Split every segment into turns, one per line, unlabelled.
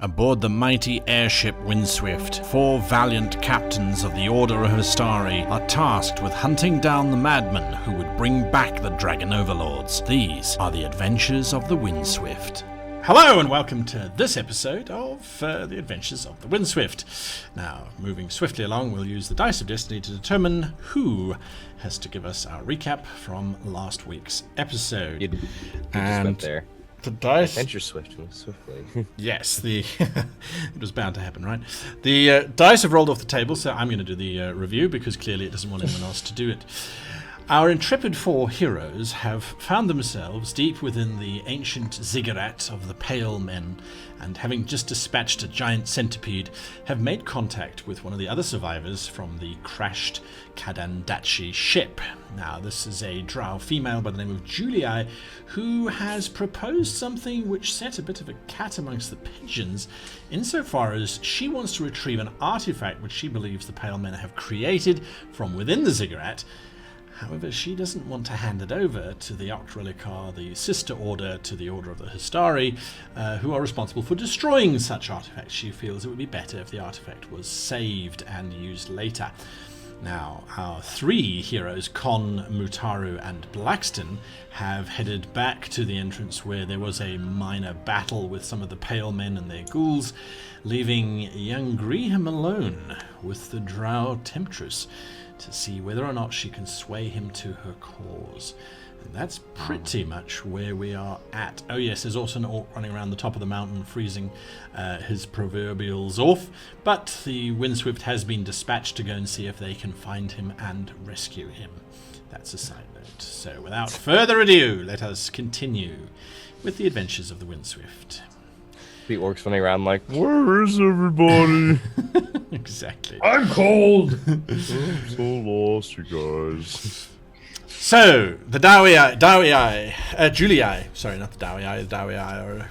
Aboard the mighty airship Windswift, 4 valiant captains of the Order of Histari are tasked with hunting down the madmen who would bring back the Dragon Overlords. These are the adventures of the Windswift. Hello and welcome to this episode of the Adventures of the Windswift. Now, moving swiftly along, we'll use the Dice of Destiny to determine who has to give us our recap from last week's episode.
You just went there.
The dice.
Adventure swiftly.
Yes, it was bound to happen, right? The dice have rolled off the table, so I'm going to do the review because clearly it doesn't want anyone else to do it. Our intrepid 4 heroes have found themselves deep within the ancient ziggurat of the Pale Men, and having just dispatched a giant centipede, have made contact with one of the other survivors from the crashed Kadandachi ship. Now, this is a drow female by the name of Julii, who has proposed something which set a bit of a cat amongst the pigeons, insofar as she wants to retrieve an artifact which she believes the Pale Men have created from within the ziggurat. However, she doesn't want to hand it over to the Octrelicar, the sister order to the Order of the Histari, who are responsible for destroying such artifacts. She feels it would be better if the artifact was saved and used later. Now, our 3 heroes, Con, Mutaru, and Blackston, have headed back to the entrance where there was a minor battle with some of the Pale Men and their ghouls, leaving young Griham alone with the drow Temptress to see whether or not she can sway him to her cause. And that's pretty much where we are at. Oh yes, there's also an orc running around the top of the mountain freezing his proverbials off, but the Windswift has been dispatched to go and see if they can find him and rescue him. That's a side note. So without further ado, let us continue with the adventures of the Windswift.
The orcs running around like, where is everybody?
Exactly.
I'm cold.
I'm so lost, you guys.
So, the Julii, sorry, not the Dawii are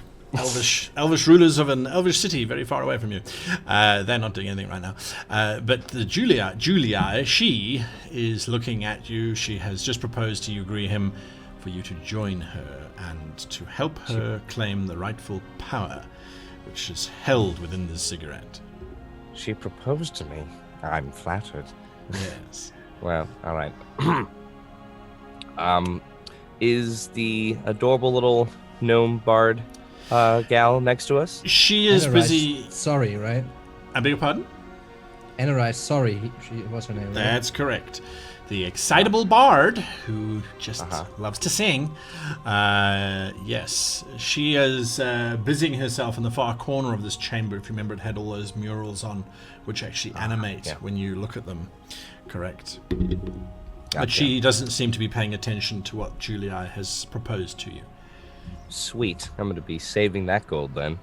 elvish rulers of an elvish city very far away from you. They're not doing anything right now. But the Julii, she is looking at you. She has just proposed to you, Griham, for you to join her and to help her claim the rightful power which is held within the ziggurat.
She proposed to me. I'm flattered.
Yes.
Well, all right. Is the adorable little gnome bard gal next to us?
She is busy.
Sorry, right?
I beg your pardon?
Ennerise, sorry. She was her name, right?
That's correct. The excitable bard who just loves to sing. Yes, she is busying herself in the far corner of this chamber. If you remember, it had all those murals on, which actually animate when you look at them. Correct. Gotcha. But she doesn't seem to be paying attention to what Julii has proposed to you.
Sweet. I'm going to be saving that gold then.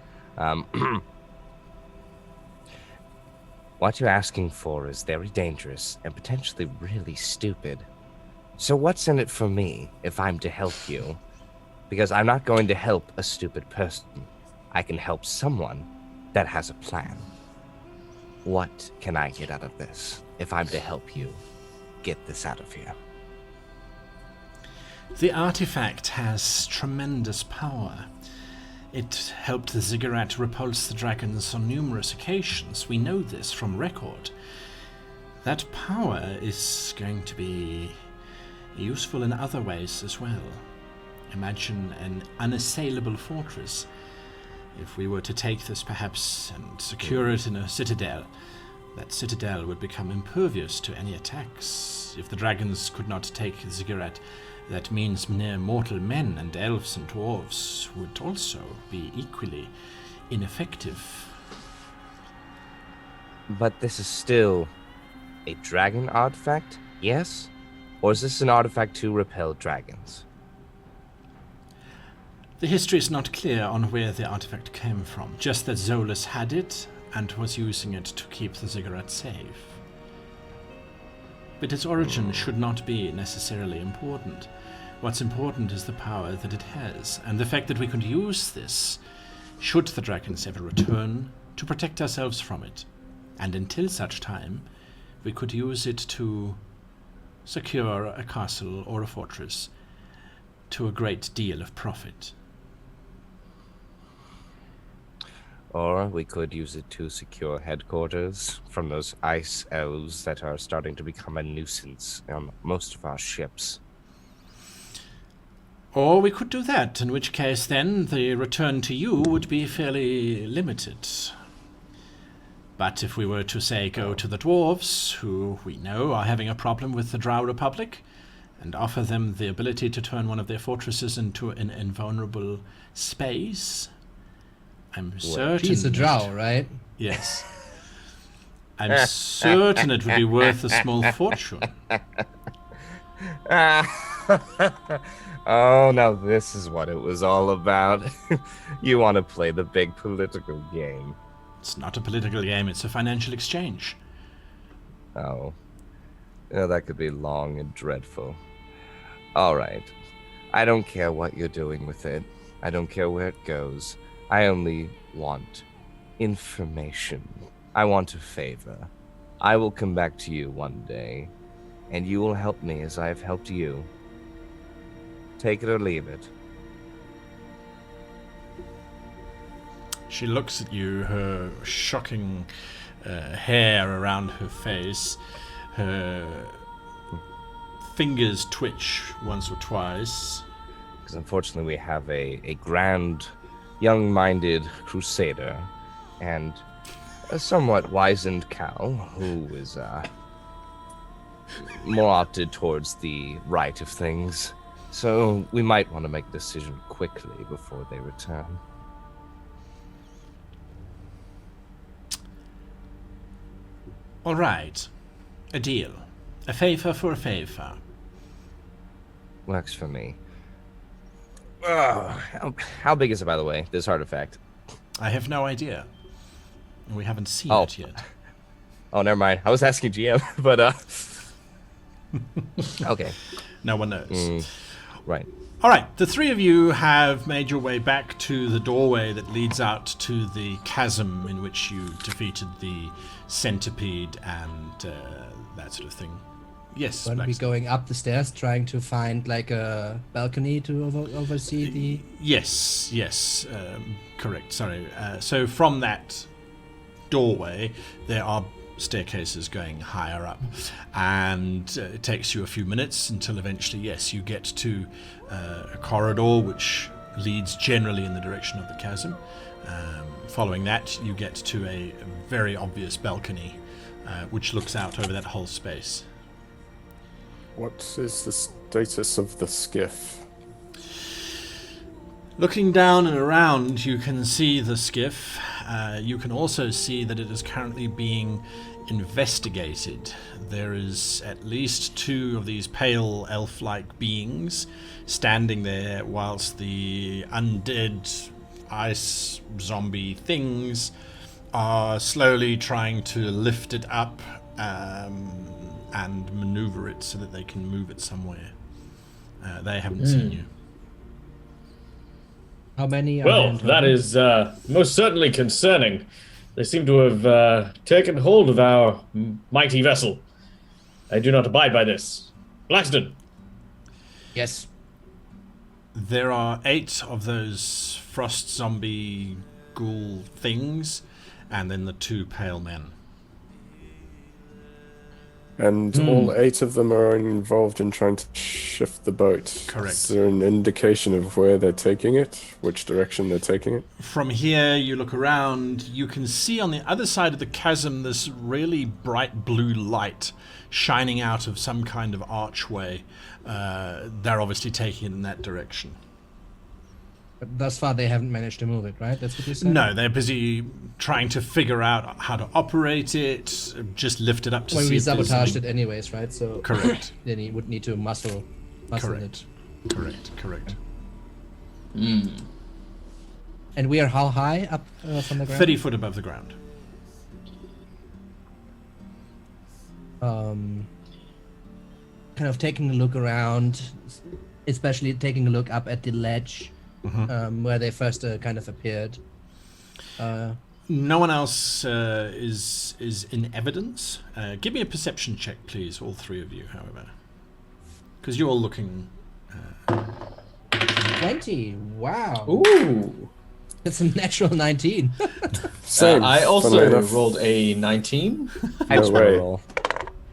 What you're asking for is very dangerous and potentially really stupid. So what's in it for me if I'm to help you? Because I'm not going to help a stupid person. I can help someone that has a plan. What can I get out of this if I'm to help you get this out of here?
The artifact has tremendous power. It helped the ziggurat repulse the dragons on numerous occasions. We know this from record. That power is going to be useful in other ways as well. Imagine an unassailable fortress. If we were to take this perhaps and secure it in a citadel, that citadel would become impervious to any attacks. If the dragons could not take the ziggurat, that means mere mortal men and elves and dwarves would also be equally ineffective.
But this is still a dragon artifact, yes? Or is this an artifact to repel dragons?
The history is not clear on where the artifact came from, just that Zolas had it and was using it to keep the ziggurat safe. But its origin should not be necessarily important. What's important is the power that it has, and the fact that we could use this, should the dragons ever return, to protect ourselves from it. And until such time, we could use it to secure a castle or a fortress to a great deal of profit.
Or we could use it to secure headquarters from those ice elves that are starting to become a nuisance on most of our ships.
Or we could do that, in which case then the return to you would be fairly limited. But if we were to, say, go to the dwarves, who we know are having a problem with the Drow Republic, and offer them the ability to turn one of their fortresses into an invulnerable space, I'm certain...
She's a drow, right?
Yes. I'm certain it would be worth a small fortune.
Oh, now this is what it was all about. You want to play the big political game.
It's not a political game, it's a financial exchange.
Oh. Yeah, that could be long and dreadful. All right. I don't care what you're doing with it. I don't care where it goes. I only want information. I want a favor. I will come back to you one day, and you will help me as I have helped you. Take it or leave it.
She looks at you, her shocking hair around her face, her fingers twitch once or twice.
Because unfortunately we have a grand, young-minded crusader, and a somewhat wizened cow who is more opted towards the right of things. So we might want to make a decision quickly before they return.
All right. A deal. A favor for a favor.
Works for me. How big is it, by the way, this artifact?
I have no idea. We haven't seen
Oh.
it yet.
Oh, never mind. I was asking GM, but okay.
No one knows.
Right.
All right, the three of you have made your way back to the doorway that leads out to the chasm in which you defeated the centipede and that sort of thing. Yes,
Weren't we
Blacksmith.
going up the stairs trying to find like a balcony to oversee the...
Yes, correct, sorry. So from that doorway, there are staircases going higher up, and it takes you a few minutes until eventually, yes, you get to a corridor which leads generally in the direction of the chasm. Following that, you get to a very obvious balcony which looks out over that whole space.
What is the status of the skiff?
Looking down and around, you can see the skiff. You can also see that it is currently being investigated. There is at least two of these pale elf-like beings standing there whilst the undead ice zombie things are slowly trying to lift it up and maneuver it so that they can move it somewhere. They haven't seen you.
How many are
Well,
there in
that
total?
is most certainly concerning. They seem to have taken hold of our mighty vessel. I do not abide by this. Blackston!
Yes.
There are 8 of those frost zombie ghoul things, and then the 2 pale men.
And all 8 of them are involved in trying to shift the boat.
Correct.
Is there an indication of where they're taking it? Which direction they're taking it?
From here, you look around, you can see on the other side of the chasm this really bright blue light shining out of some kind of archway. They're obviously taking it in that direction.
But thus far they haven't managed to move it, right? That's what you said?
No, they're busy trying to figure out how to operate it, just lift it up to
Well,
see
we
if there's
sabotaged
any-
it anyways, right? So
Correct.
then he would need to muscle
Correct.
it.
Correct.
And we are how high up from the ground?
30 foot above the ground.
Kind of taking a look around, especially taking a look up at the ledge where they first kind of appeared.
No one else is in evidence. Give me a perception check, please, all 3 of you, however. Because you're all looking...
20. Wow.
Ooh!
It's a natural 19.
Same.
I
funnily
also
enough.
rolled a 19.
I
No
just want to
way.
roll.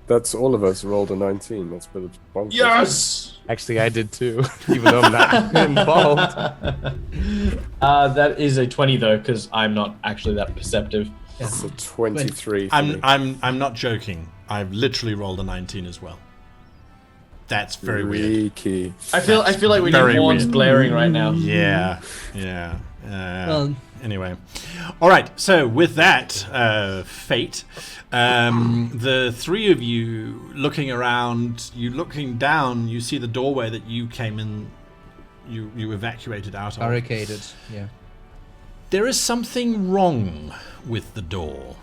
That's all of us rolled a 19. That's a bit bonkers.
Yes!
Actually, I did too, even though I'm not involved.
That is a 20 though, because I'm not actually that perceptive.
It's a 23 for me.
I'm not joking. I've literally rolled a 19 as well. That's very weird.
Freaky.
I feel like we
very
need horns
weird.
blaring right now.
Yeah.
Well-
Anyway, all right. So with that fate, the three of you looking around, you looking down, you see the doorway that you came in, you evacuated out of.
Barricaded, yeah.
There is something wrong with the door,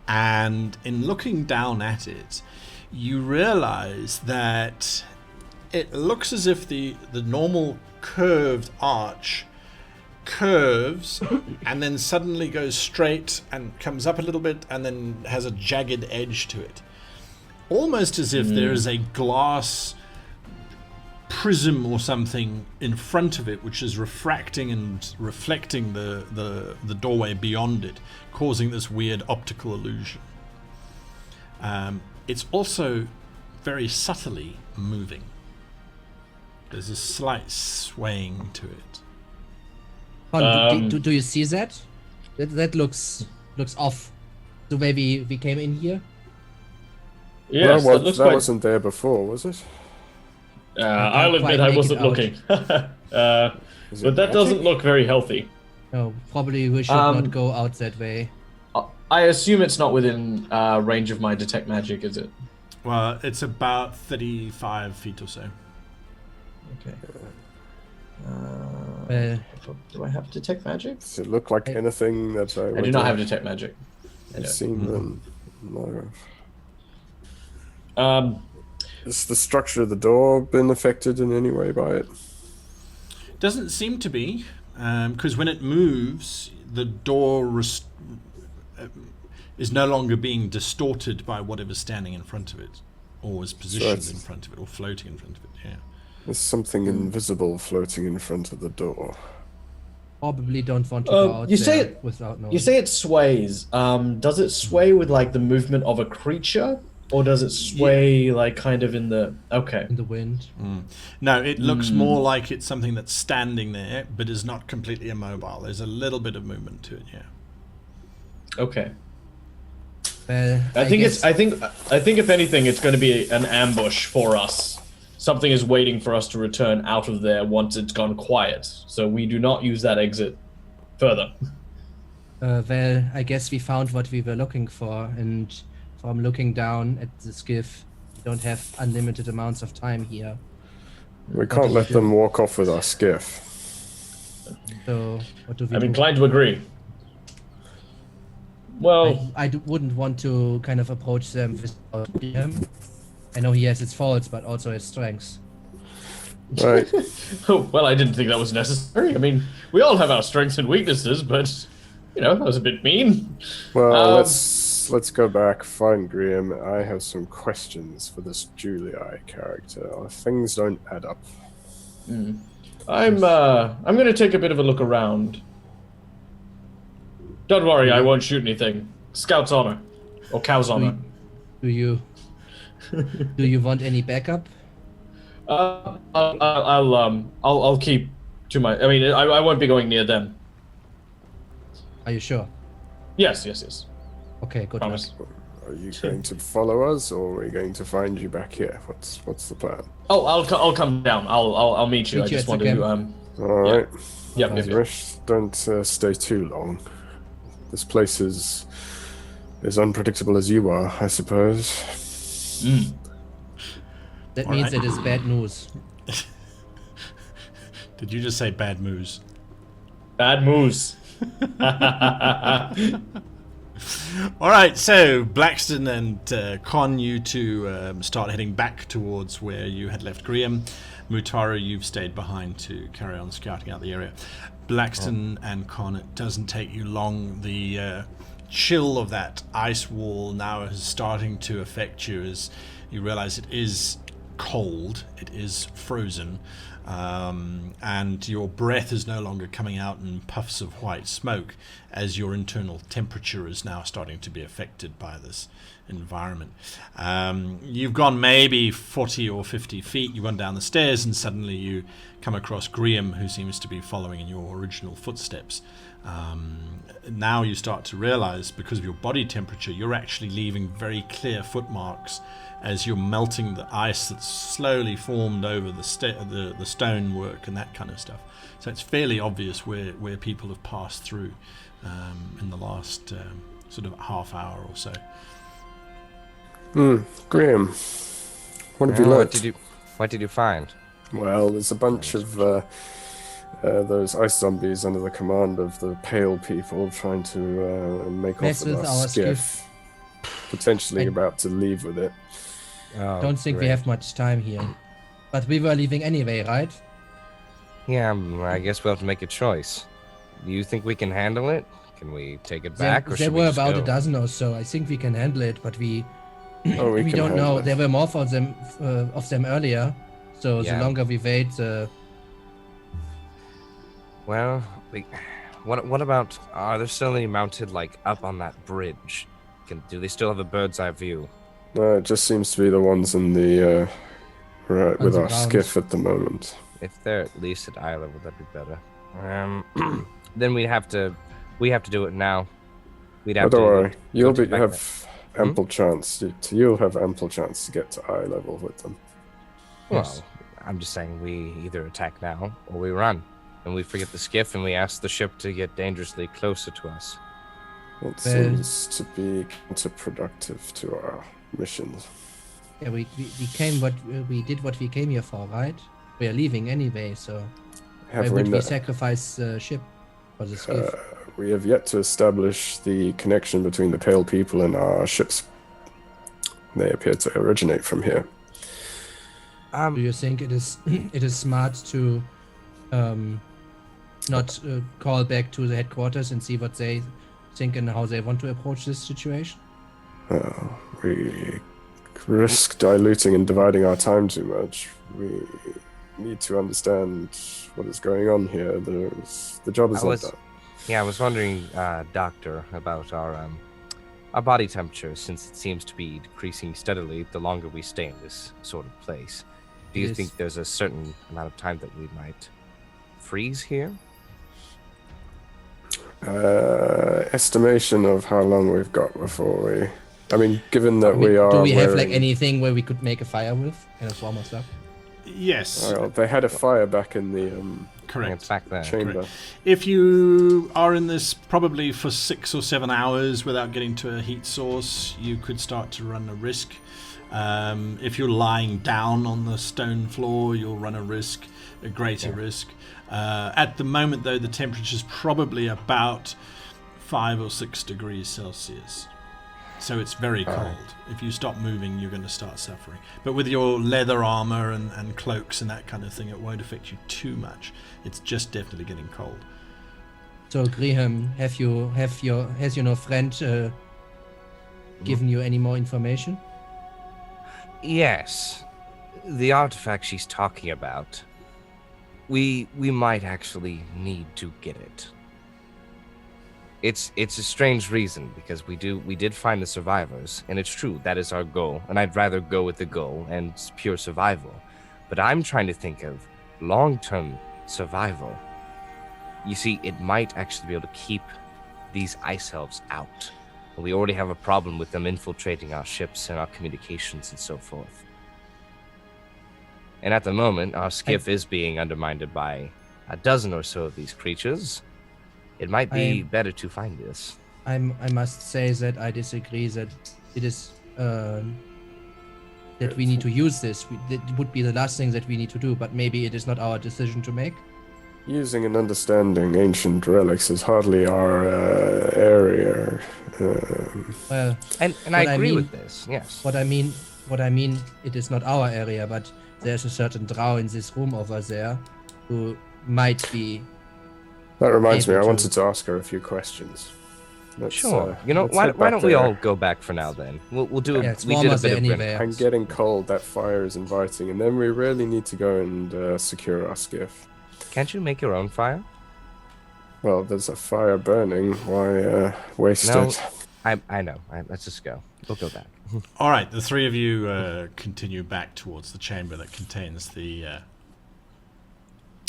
and in looking down at it, you realize that it looks as if the normal curved arch curves and then suddenly goes straight and comes up a little bit and then has a jagged edge to it. Almost as if there is a glass prism or something in front of it which is refracting and reflecting the doorway beyond it, causing this weird optical illusion. It's also very subtly moving. There's a slight swaying to it.
Do you see that? That looks off. The way we came in here.
Yes,
well,
that looks
that
quite...
wasn't there before, was it?
I'll
quite
admit I
make
wasn't
it out.
looking.
Is
But
it
that doesn't
magic?
look very healthy.
No, probably we should not go out that way.
I assume it's not within range of my detect magic, is it?
Well, it's about 35 feet or so.
Okay.
Uh,
Do I have detect magic?
Does it look like anything that
I do not have detect magic. I
I've
don't.
seen them. No. Has the structure of the door been affected in any way by it?
Doesn't seem to be, because when it moves, the door is no longer being distorted by whatever's standing in front of it, or is positioned
it's-
in front of it, or floating in front of it. Yeah.
There's something invisible floating in front of the door.
probably don't want to go out
you say
there
it-
without knowing.
You say it sways. Does it sway with like the movement of a creature, or does it sway like kind of in the? Okay.
in the wind.
No, it looks more like it's something that's standing there, but is not completely immobile. There's a little bit of movement to it. Yeah.
Okay.
Well,
I think
guess-
I think if anything, it's going to be an ambush for us. Something is waiting for us to return out of there once it's gone quiet. So we do not use that exit further.
Well, I guess we found what we were looking for, and from looking down at the skiff, we don't have unlimited amounts of time here.
We can't let them walk off with our skiff.
So, what do we
I'm
do?
inclined to agree. Well,
wouldn't want to kind of approach them without him. I know he has his faults, but also his strengths.
Right.
well, I didn't think that was necessary. I mean, we all have our strengths and weaknesses, but you know, that was a bit mean.
Well, let's go back, find Graham. I have some questions for this Julia character. Things don't add up.
I'm going to take a bit of a look around. Don't worry, I won't shoot anything. Scout's honor, or cow's honor.
Do you want any backup?
I'll keep to my. I mean, I won't be going near them.
Are you sure?
Yes.
Okay, good luck.
Promise.
Are you going to follow us, or are we going to find you back here? What's the plan?
Oh, I'll come down. I'll meet you.
Meet
I
you
just
at
want
the
to.
camp.
All right.
Yep.
Rish, don't stay too long. This place is as unpredictable as you are, I suppose.
That
All
means
right.
it is bad news.
Did you just say bad moves?
Bad moves.
All right, so Blackston and Con, you two start heading back towards where you had left Graham. Mutaru, you've stayed behind to carry on scouting out the area. Blackston and Con, it doesn't take you long. The chill of that ice wall now is starting to affect you as you realize it is cold. It is frozen. And your breath is no longer coming out in puffs of white smoke, as your internal temperature is now starting to be affected by this environment. You've gone maybe 40 or 50 feet, you've gone down the stairs, and suddenly you come across Graham, who seems to be following in your original footsteps. Now you start to realize, because of your body temperature, you're actually leaving very clear footmarks as you're melting the ice that's slowly formed over the stonework and that kind of stuff. So it's fairly obvious where people have passed through in the last sort of half hour or so.
Graham, what have you learnt?
What did you find?
Well, there's a bunch of those ice zombies under the command of the Pale people trying to make off with our skiff. Potentially about to leave with it.
Oh, don't think we have much time here. But we were leaving anyway, right?
Yeah, I guess we'll have to make a choice. Do you think we can handle it? Can we take it back, or
there were about a dozen or so. I think we can handle it, but we don't know.
It.
There were more of them earlier, so the longer we wait,
well, what about? Are there still any mounted up on that bridge? Do they still have a bird's eye view?
No, it just seems to be the ones in the with our
ground.
skiff at the moment.
If they're at least at eye level, that'd be better. Then we have to do it now.
Don't worry, you'll have ample chance. You'll have ample chance to get to eye level with them.
Well,
Yes.
I'm just saying we either attack now or we run, and we forget the skiff and we ask the ship to get dangerously closer to us.
It seems to be counterproductive to our missions.
yeah, we did what we came here for, right? We are leaving anyway, so why would we sacrifice the ship for the skiff?
We have yet to establish the connection between the Pale people and our ships. They appear to originate from here.
Do you think it is smart to not call back to the headquarters and see what they think and how they want to approach this situation?
We risk diluting and dividing our time too much. We need to understand what is going on here. The job is not done.
Yeah, I was wondering, Doctor, about our body temperature, since it seems to be decreasing steadily the longer we stay in this sort of place. Do you think there's a certain amount of time that we might freeze here?
Estimation of how long we've got before we... I mean, given that we are...
Do we have anything where we could make a fire with? Kind of warm us up?
Yes.
Well, they had a fire back in the
Correct.
It's back there.
chamber.
Correct. If you are in this probably for 6 or 7 hours without getting to a heat source, you could start to run a risk. If you're lying down on the stone floor, you'll run a greater risk. At the moment, though, the temperature is probably about 5 or 6 degrees Celsius. So it's very cold. If you stop moving, you're going to start suffering. But with your leather armor and cloaks and that kind of thing, it won't affect you too much. It's just definitely getting cold.
So, Graham, has your friend given you any more information?
Yes. The artifact she's talking about, we might actually need to get it. It's a strange reason, because we did find the survivors, and it's true, that is our goal, and I'd rather go with the goal and pure survival. But I'm trying to think of long-term survival. You see, it might actually be able to keep these ice elves out. We already have a problem with them infiltrating our ships and our communications and so forth. And at the moment, our skiff is being undermined by a dozen or so of these creatures. It might be better to find this.
I must say that I disagree that it is that we need to use this. It would be the last thing that we need to do, but maybe it is not our decision to make.
Using and understanding ancient relics is hardly our area.
Well,
and I agree with this. Yes.
What I mean, it is not our area, but there's a certain drow in this room over there who might be.
That reminds me, I wanted to ask her a few questions.
Sure. Why don't we all go back for now then? We'll do.
Yeah, it's
we did a
warmer
bit of
anyway.
I'm getting cold. That fire is inviting, and then we really need to go and secure our skiff.
Can't you make your own fire?
Well, there's a fire burning. Why waste it?
I know. Let's just go. We'll go back.
All right, the three of you continue back towards the chamber that contains the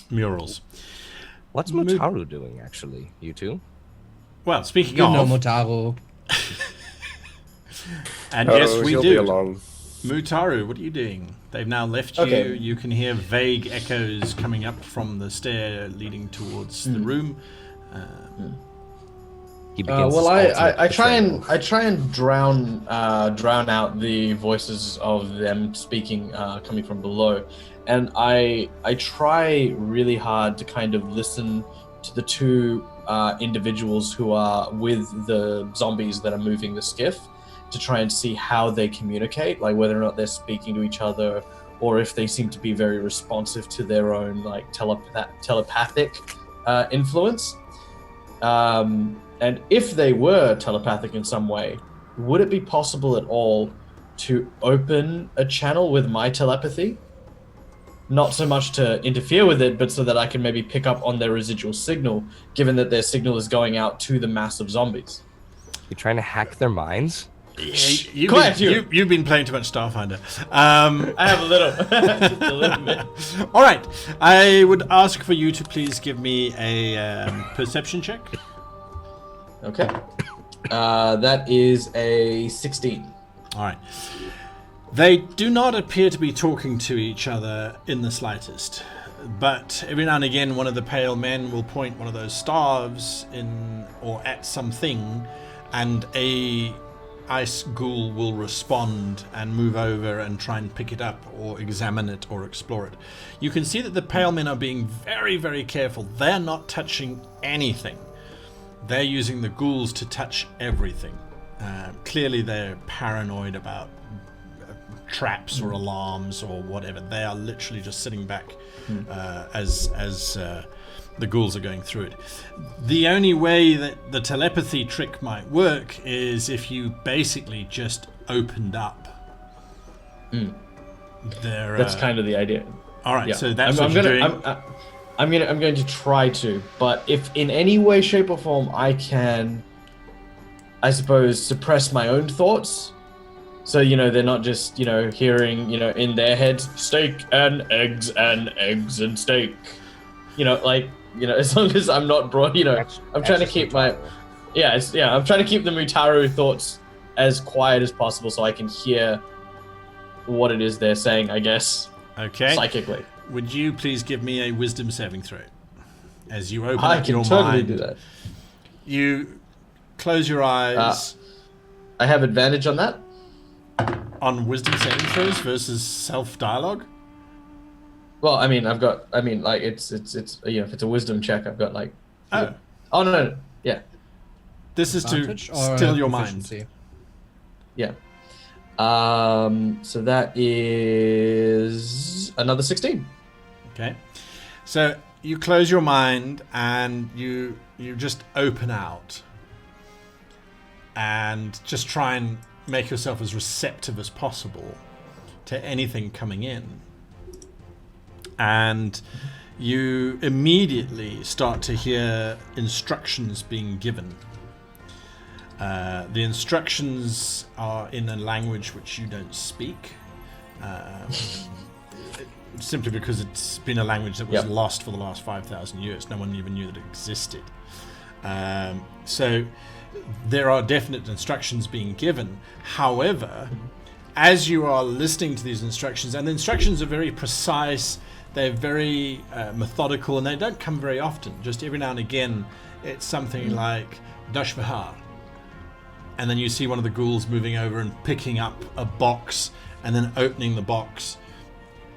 murals.
What's Mutaru doing, actually? You two?
Well, speaking
You
of,
know Motaro.
and yes, we
he'll
do.
be along.
Mutaru, what are you doing? They've now left
Okay.
you. You can hear vague echoes coming up from the stair leading towards the room.
He begins
Well,
his
I
ultimate
try and drown out the voices of them speaking coming from below, and I try really hard to kind of listen to the two individuals who are with the zombies that are moving the skiff, to try and see how they communicate, like whether or not they're speaking to each other, or if they seem to be very responsive to their own like telepathic influence. And if they were telepathic in some way, would it be possible at all to open a channel with my telepathy? Not so much to interfere with it, but so that I can maybe pick up on their residual signal, given that their signal is going out to the mass of zombies.
You're trying to hack their minds?
You've been playing too much Starfinder.
I have a little, just a little bit.
All right, I would ask for you to please give me a perception check.
Okay. That is a 16.
All right. They do not appear to be talking to each other in the slightest, but every now and again one of the pale men will point one of those staves in or at something, and a ice ghoul will respond and move over and try and pick it up or examine it or explore it. You can see that the pale men are being very, very careful. They're not touching anything. They're using the ghouls to touch everything. Clearly they're paranoid about traps or alarms or whatever. They are literally just sitting back as the ghouls are going through it. The only way that the telepathy trick might work is if you basically just opened up their...
That's kind of the idea.
All right,
Yeah.
so that's what you're doing.
I'm going to try to, but if in any way, shape, or form I can, I suppose, suppress my own thoughts, so they're not just hearing in their heads steak and eggs and steak, as long as I'm not brought, I'm trying to keep my, I'm trying to keep the Mutaru thoughts as quiet as possible so I can hear what it is they're saying, I guess.
Okay.
Psychically.
Would you please give me a wisdom saving throw? As you open
I
up
can
your
totally
mind,
do that.
you close your eyes
I have advantage on that.
on wisdom saving throws versus self-dialogue.
Well, it's if it's a wisdom check, I've got like.
Oh.
Oh no, yeah,
This is to
Advantage or
still your mind.
proficiency?
yeah. So that is another 16.
Okay. So you close your mind and you just open out and just try and make yourself as receptive as possible to anything coming in. And you immediately start to hear instructions being given. The instructions are in a language which you don't speak, simply because it's been a language that was lost for the last 5,000 years. No one even knew that it existed. So there are definite instructions being given. However, as you are listening to these instructions, and the instructions are very precise, they're very methodical, and they don't come very often. Just every now and again, it's something like Dash Vihar. And then you see one of the ghouls moving over and picking up a box and then opening the box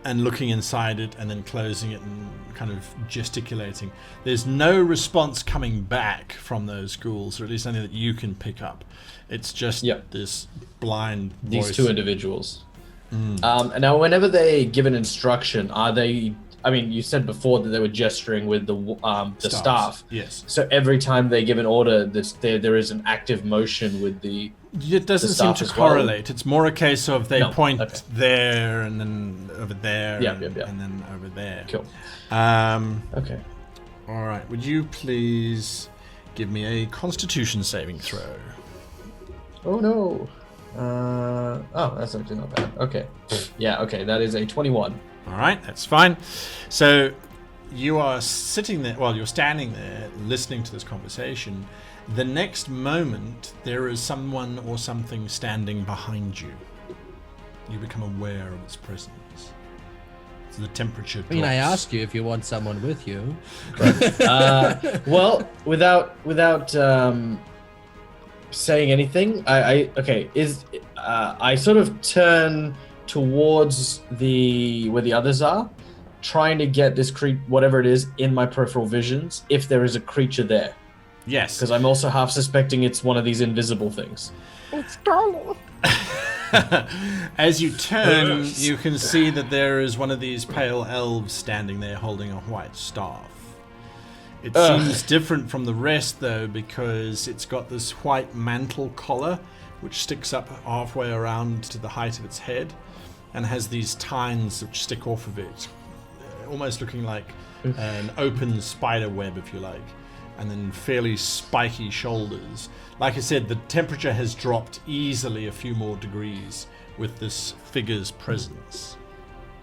and looking inside it and then closing it and kind of gesticulating. There's no response coming back from those ghouls, or at least anything that you can pick up. It's just this blind voice.
These two individuals. And now, whenever they give an instruction, are they I mean, you said before that they were gesturing with the staff.
Yes.
So every time they give an order, there is an active motion with the.
It doesn't seem to correlate. It's more a case of they point
okay.
there and then over there
and
then over there.
Cool.
Okay. All right. Would you please give me a Constitution saving throw?
Oh no. That's actually not bad. Okay. Yeah. Okay. That is a 21.
All right. That's fine. So you are sitting there. Well, you're standing there listening to this conversation. The next moment, there is someone or something standing behind you. You become aware of its presence. So the temperature drops.
I mean, I asked you if you want someone with you.
Well, without saying anything, I sort of turn towards where the others are, trying to get this whatever it is in my peripheral visions, if there is a creature there.
Yes.
Because I'm also half suspecting it's one of these invisible things.
It's Donald.
As you turn, you can see that there is one of these pale elves standing there holding a white staff. It seems different from the rest, though, because it's got this white mantle collar, which sticks up halfway around to the height of its head, and has these tines which stick off of it, almost looking like an open spider web, if you like. And then fairly spiky shoulders. Like I said, the temperature has dropped easily a few more degrees with this figure's presence.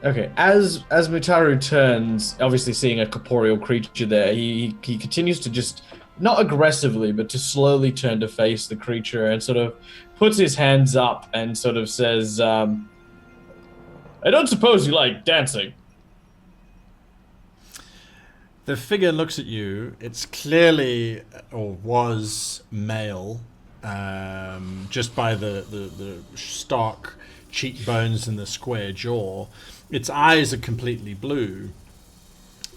Okay, as Mutaru turns, obviously seeing a corporeal creature there, he continues to just, not aggressively, but to slowly turn to face the creature and sort of puts his hands up and sort of says, I don't suppose you like dancing.
The figure looks at you. It's clearly, or was, male, just by the stark cheekbones and the square jaw. Its eyes are completely blue,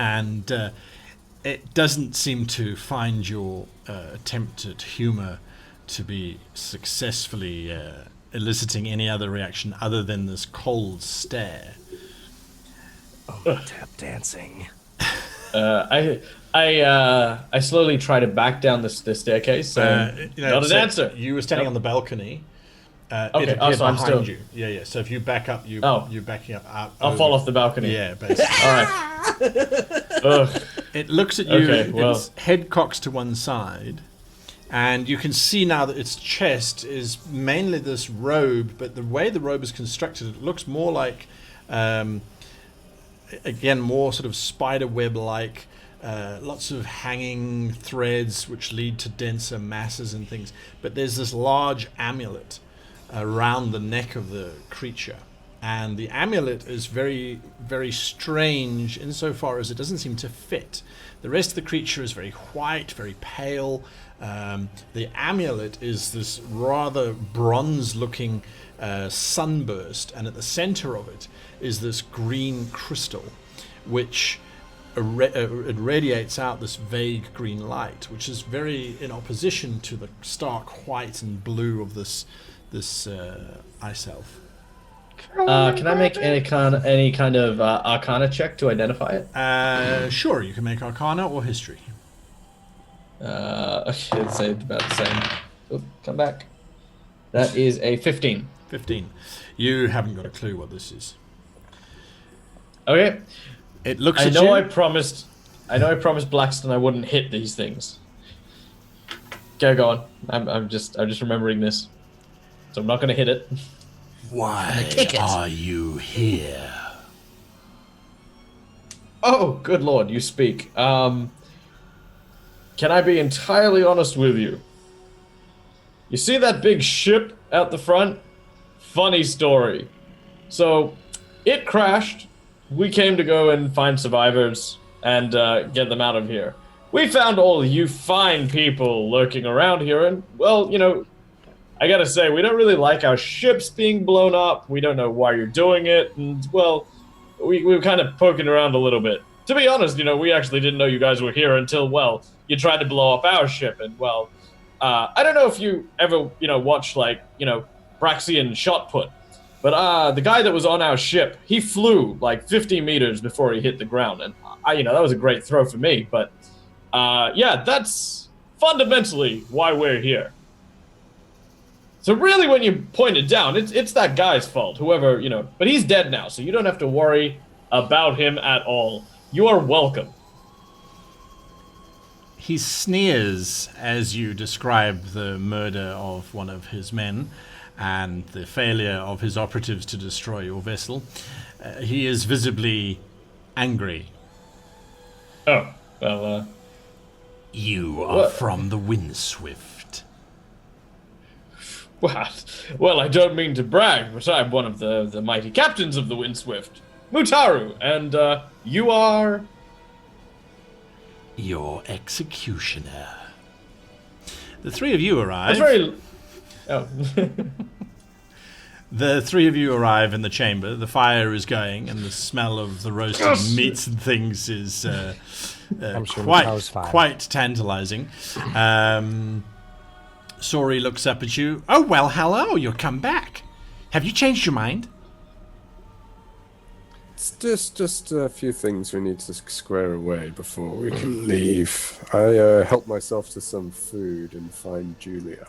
and it doesn't seem to find your attempt at humor to be successfully eliciting any other reaction other than this cold stare.
Oh, tap dancing.
I slowly try to back down the staircase. Not a dancer.
You were standing on the balcony.
Okay.
It appeared
So I'm
behind
still.
you. Yeah. So if you back up, you're backing up.
I'll fall off the balcony.
Yeah, basically.
All right. Ugh.
It looks at you.
Okay, well.
Its head cocks to one side, and you can see now that its chest is mainly this robe. But the way the robe is constructed, it looks more like. Again, more sort of spider web-like, lots of hanging threads which lead to denser masses and things. But there's this large amulet around the neck of the creature. And the amulet is very, very strange insofar as it doesn't seem to fit. The rest of the creature is very white, very pale. The amulet is this rather bronze-looking sunburst, and at the center of it is this green crystal, which it radiates out this vague green light, which is very in opposition to the stark white and blue of this ice elf.
Can I make any kind of Arcana check to identify it?
Sure, you can make Arcana or History.
Okay, let's say about the same. Oh, come back. That is a 15.
15. You haven't got a clue what this is.
Okay.
It looks
I
at
know
you.
I promised Blackston I wouldn't hit these things. Okay, go on. I'm just remembering this. So I'm not gonna hit it.
Why are you here?
Oh, good lord, you speak. Can I be entirely honest with you? You see that big ship out the front? Funny story. So, it crashed. We came to go and find survivors and get them out of here. We found all you fine people lurking around here, and, well, you know, I gotta say, we don't really like our ships being blown up. We don't know why you're doing it, and, well, we were kind of poking around a little bit. To be honest, you know, we actually didn't know you guys were here until, well, you tried to blow up our ship, and, well, I don't know if you ever, you know, watch, like, you know, Braxian Shot Put, But the guy that was on our ship, he flew like 50 meters before he hit the ground, and that was a great throw for me. But that's fundamentally why we're here. So really, when you point it down, it's that guy's fault, whoever, but he's dead now, so you don't have to worry about him at all. You are welcome.
He sneers as you describe the murder of one of his men and the failure of his operatives to destroy your vessel. He is visibly angry.
Oh, well,
You are from the Windswift.
Well, I don't mean to brag, but I'm one of the mighty captains of the Windswift, Mutaru, and you are...
Your executioner. The three of you arrive.
That's very... Oh.
The three of you arrive in the chamber. The fire is going, and the smell of the roasted meats and things is quite tantalizing. Sori looks up at you. Oh, well, hello, you've come back. Have you changed your mind?
It's just a few things we need to square away before we can leave. I help myself to some food and find Julia.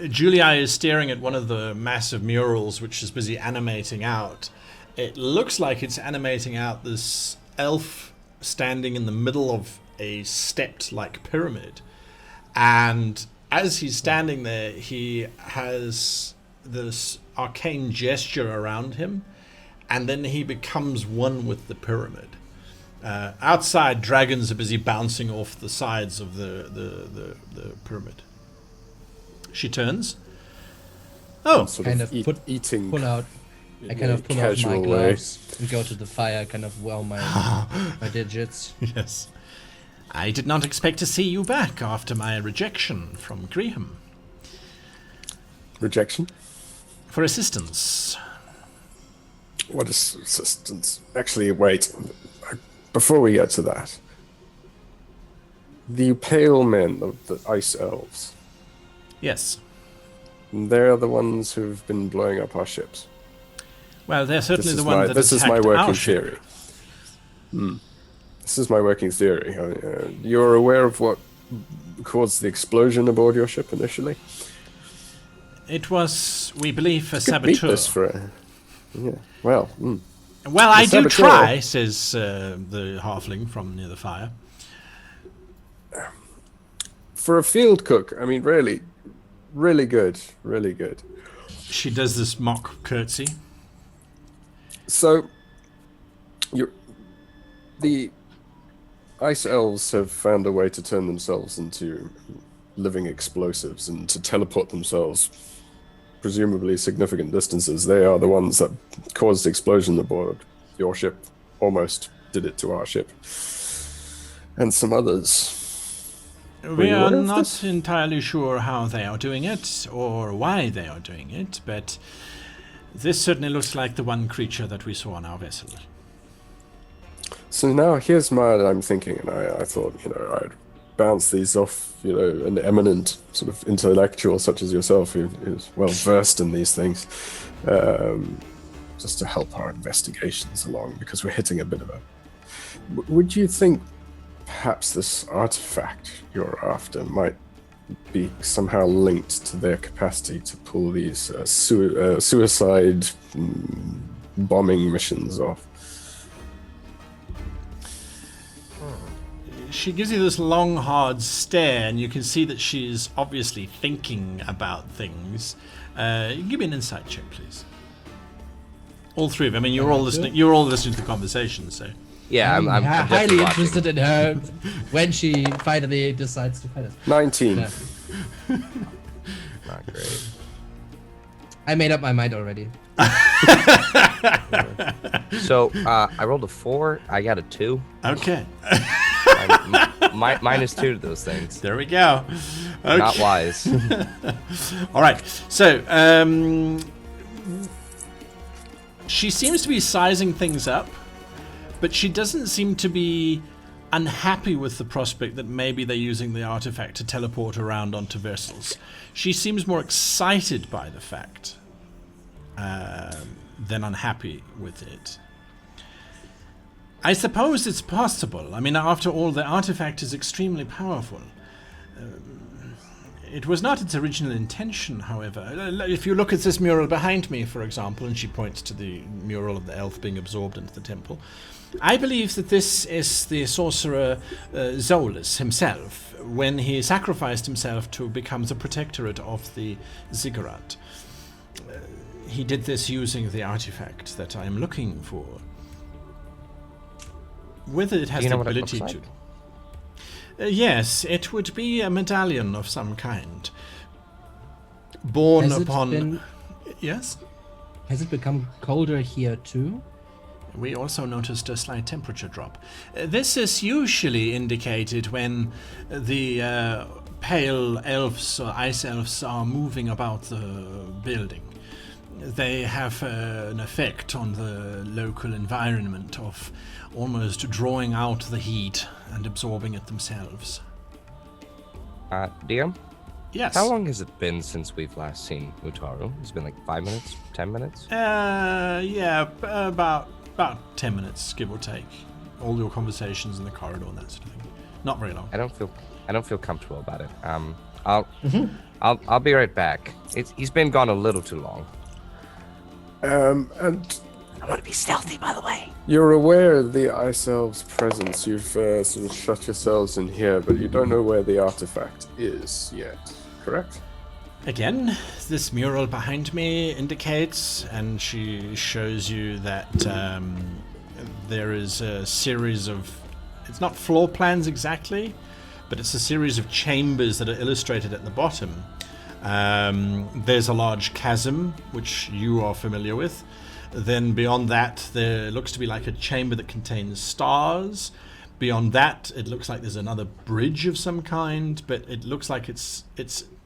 Julia is staring at one of the massive murals which is busy animating out. It looks like it's animating out this elf standing in the middle of a stepped-like pyramid. And as he's standing there, he has this arcane gesture around him, and then he becomes one with the pyramid. Outside, dragons are busy bouncing off the sides of the pyramid. She turns. Oh,
kind of
eating.
Pull out. I kind of pull out my gloves and go to the fire, kind of well my digits.
Yes. I did not expect to see you back after my rejection from Graham.
Rejection?
For assistance.
What is assistance? Actually, wait. Before we get to that, the pale men of the ice elves.
Yes.
They're the ones who've been blowing up our ships.
Well, they're certainly the ones that
this is my
attacked
working
our ship.
theory. This is my working theory. You're aware of what caused the explosion aboard your ship initially?
It was, we believe, a
Beat
saboteur.
this for yeah. Well.
Well, I do
saboteur.
try, says the halfling from near the fire.
For a field cook, I mean, really good, really good.
She does this mock curtsy.
So, the ice elves have found a way to turn themselves into living explosives and to teleport themselves presumably significant distances. They are the ones that caused the explosion aboard your ship, almost did it to our ship, and some others.
We are not entirely sure how they are doing it or why they are doing it, but this certainly looks like the one creature that we saw on our vessel.
So now here's I'm thinking, and I thought, I'd bounce these off, an eminent sort of intellectual such as yourself who is well versed in these things, just to help our investigations along, because we're hitting a bit of a... Would you think perhaps this artifact you're after might be somehow linked to their capacity to pull these suicide bombing missions off?
She gives you this long, hard stare, and you can see that she's obviously thinking about things. Give me an insight check, please. All three of them. I mean, you're all listening. You're all listening to the conversation, so.
Yeah, I'm
highly
watching.
interested in her when she finally decides to fight us.
19.
Yeah.
Not great.
I made up my mind already.
So I rolled a 4. I got a 2.
Okay.
Minus 2 to those things.
There we go. Okay.
Not wise.
All right. So she seems to be sizing things up, but she doesn't seem to be unhappy with the prospect that maybe they're using the artifact to teleport around onto vessels. She seems more excited by the fact than unhappy with it. I suppose it's possible. I mean, after all, the artifact is extremely powerful. It was not its original intention, however. If you look at this mural behind me, for example, and she points to the mural of the elf being absorbed into the temple, I believe that this is the sorcerer Zolas himself, when he sacrificed himself to become the protectorate of the ziggurat. He did this using the artifact that I am looking for. Whether it has the ability to... yes, it would be a medallion of some kind. Born upon... Yes?
Has it become colder here too?
We also noticed a slight temperature drop. This is usually indicated when the pale elves or ice elves are moving about the building. They have an effect on the local environment of almost drawing out the heat and absorbing it themselves.
DM?
Yes.
How long has it been since we've last seen Utaru? It's been like 5 minutes? 10 minutes?
About 10 minutes, give or take. All your conversations in the corridor and that sort of thing. Not very long.
I don't feel comfortable about it. I'll be right back. He's been gone a little too long.
And
I want to be stealthy, by the way.
you're aware of the Ice Elves' presence. You've sort of shut yourselves in here, but you don't know where the artifact is yet, correct?
Again, this mural behind me indicates, and she shows you that there is a series of... It's not floor plans exactly, but it's a series of chambers that are illustrated at the bottom. There's a large chasm, which you are familiar with. Then beyond that, there looks to be like a chamber that contains stars. Beyond that, it looks like there's another bridge of some kind, but it looks like it's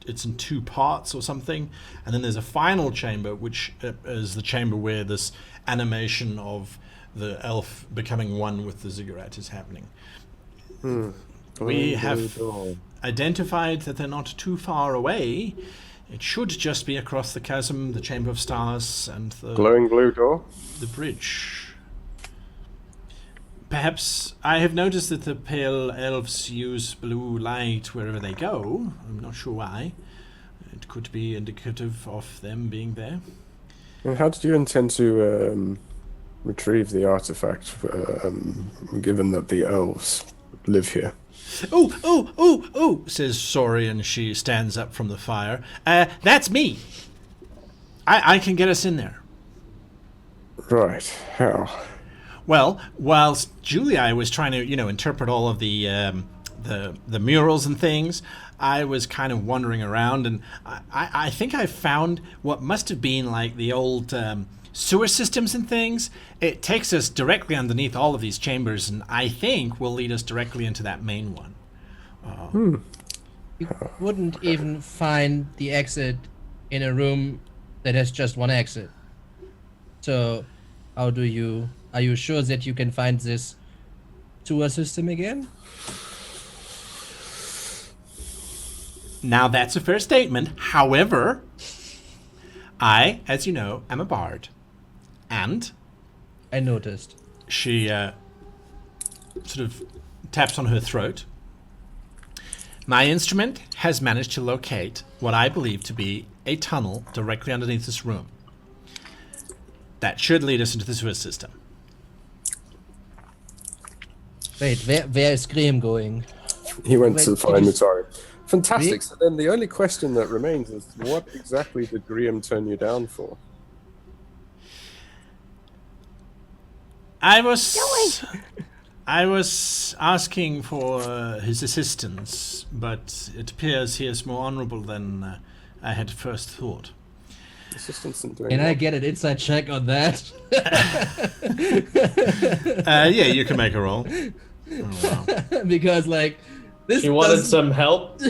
in two parts or something. And then there's a final chamber, which is the chamber where this animation of the elf becoming one with the ziggurat is happening. We have identified that they're not too far away. It should just be across the chasm, the Chamber of Stars, and the
Glowing blue door?
The bridge. Perhaps I have noticed that the pale elves use blue light wherever they go. I'm not sure why. It could be indicative of them being there.
And how did you intend to retrieve the artifact, given that the elves live here?
Oh, says Sori, and she stands up from the fire. That's me. I can get us in there.
Right, how?
Well, whilst Julia was trying to, interpret all of the murals and things, I was kind of wandering around, and I think I found what must have been like the old sewer systems and things. It takes us directly underneath all of these chambers, and I think will lead us directly into that main one.
You wouldn't even find the exit in a room that has just one exit. So, are you sure that you can find this sewer system again?
Now that's a fair statement. However, I, as you know, am a bard. And
I noticed.
She sort of taps on her throat. My instrument has managed to locate what I believe to be a tunnel directly underneath this room. That should lead us into the sewer system.
Wait, where is Graham going?
He went to find Mutari. Fantastic. So then the only question that remains is, what exactly did Graham turn you down for?
I was asking for his assistance, but it appears he is more honorable than I had first thought.
Assistance in doing
Can I
what?
get an inside check on that?
Yeah, you can make a roll. Oh, wow.
Because this.
He wanted some help.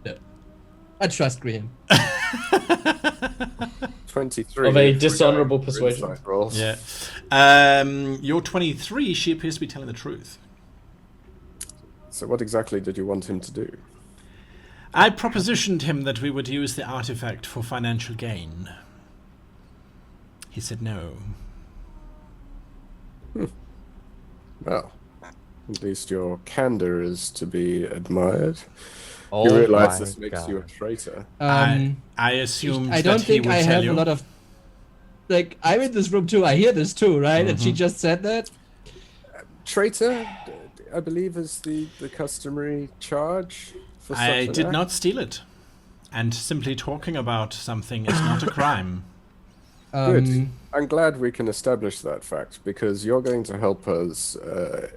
No. I trust Graham.
23.
Of a dishonorable persuasion.
Insight rolls.
Yeah. You're 23. She appears to be telling the truth.
So what exactly did you want him to do?
I propositioned him that we would use the artifact for financial gain. He said no.
Well, at least your candor is to be admired.
Oh
You realize
my
this makes you a traitor.
I assumed
I don't
that he
think
would
I
tell
have
you.
a lot of. Like, I'm in this room too. I hear this too, right? And she just said that.
Traitor, I believe, is the customary charge for such
I
an
did
act.
not steal it. And simply talking about something is not a crime.
Good. I'm glad we can establish that fact, because you're going to help us